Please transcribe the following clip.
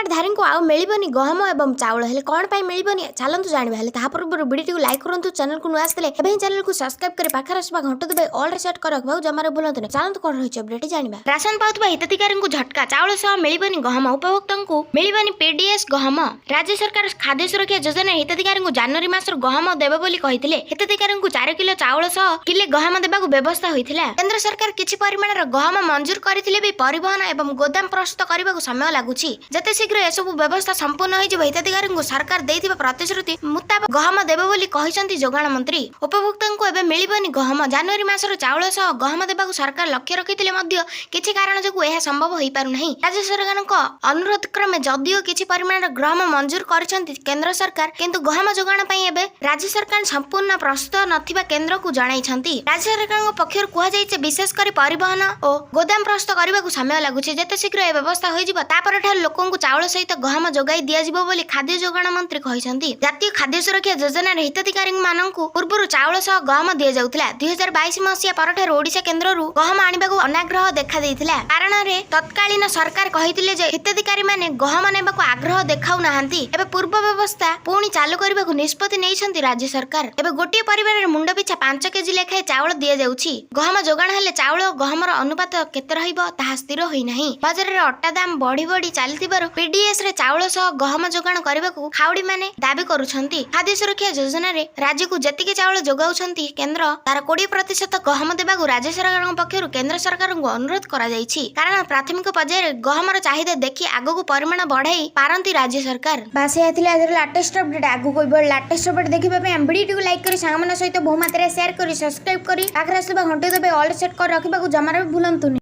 Card धारी को आउ मिलबनी गहम एवं चाउल हेले कौन पाई मिलबनी चलतु जानिबा हेले ताहा पूर्व वीडियो को लाइक करंतु चैनल को नुआ आसले एबे चैनल को सब्सक्राइब करी पाखर आसबा घंटा दबे ऑल सेट कर रखबा जमारे भूलंतु चलतु कोन रहिछ अपडेट जानिबा। राशन पाउतबा हिताधिकारी को झटका चाउल सह मिलबनी गहम उपभोक्ता को मिलबनी पीडीएस गहम। राज्य सरकार खाद्य सुरक्षा योजना हिताधिकारी को जनवरी मासर गहम देबे बोली कहिथिले। हिताधिकारी को 4 किलो चाउल सह किले गहम देबाकू व्यवस्था होइथिला। केंद्र सरकार किछि परिमाणर गहम मंजूर करथिले भी परिवहन एवं गोदाम प्रस्तुत करबाकू समय लागुछि। जते शीघ्र एसबू व्यवस्था संपूर्ण होई जब हिताधिकारी को सरकार देइथिबा प्रतिश्रुति मुताबिक गहम देबे बोली कहिसंती जोगाण मंत्री। उपभोक्ता को एबे मिलिबनी गहम। जनवरी मासर चाउल सह गहम देबाकू सरकार लक्ष्य रखिथिले मध्य किछि कारण जकू एहा संभव होई पारु नाही। राज्य सरकारक अनुरोध क्रमे जदियो किछि परिमाणर गहम मंजूर करछंती केंद्र सरकार किंतु गहम जोगाण पई एबे राज्य सरकार संपूर्ण प्रस्तुत नथिबा केंद्र को जणाइछंती। राज्य सरकारक पक्षर कुहा जाइछे विशेष करी परिवहन और गोदाम प्रस्तुत करबाकू समय लागुछि। जते शीघ्र ए व्यवस्था होई जिवो तापर ठार लोकंकु चाउल सहित गहम जोगाई दिया जिवो बोली खाद्य जोगाण मंत्री कहिसंती। जातीय खाद्य सुरक्षा योजना रे हिताधिकारी माननकु पूर्वरु चाउल सह गहम दिया जाउतला। 2022 मसिया परठार ओडिशा केंद्ररु गहम आनिबाकू अनाग्रह देखा देइथिला। कारण रे तत्कालीन सरकार कहिथिले जे हिताधिकारी माने गहम नेबाकू आग्रह देखाउ नाहंती। एबे पूर्व व्यवस्था पुणी चालू करबाकू निष्पत्ति नेइछंती राज्य सरकार। एबे गोटिए परिवार रे मुंड पिछा 5 केजी लेखाए चाउल दिया जाउछि। गहम जोगाण हेले चाउल और गहमर अनुपात केते रहिबो ताहा स्थिर होई नाही। बाजार रे अट्टा दाम बढ़ी बढ़ी चलतिबारु पीडीएस रे चाउल सह गहम जोगाण करबाकू खाउडी माने दाबी करूछंती। खाद्य सुरक्षा योजना रे राज्य को जतिके चाउल जोगाउछंती केंद्र तार 20% गहम देबाकू राज्य सरकारक पक्षरु केंद्र सरकार को अनुरोध करा जाइछि। कारण प्राथमिक पर्याय रे गहमर चाहिदा देखि आगो परिमाण बढ़ाई पारंती राज्य सरकार। बास हेथिले आज लेटेस्ट अपडेट आगो कोइ लेटेस्ट अपडेट देखिबा पे हम वीडियो को लाइक करी सांगमन सहित बहु मात्रा शेयर करी सब्सक्राइब करी आखरा सुबह घंटे दबे ऑल सेट कर रखिबाकू जमारे भूलंतु।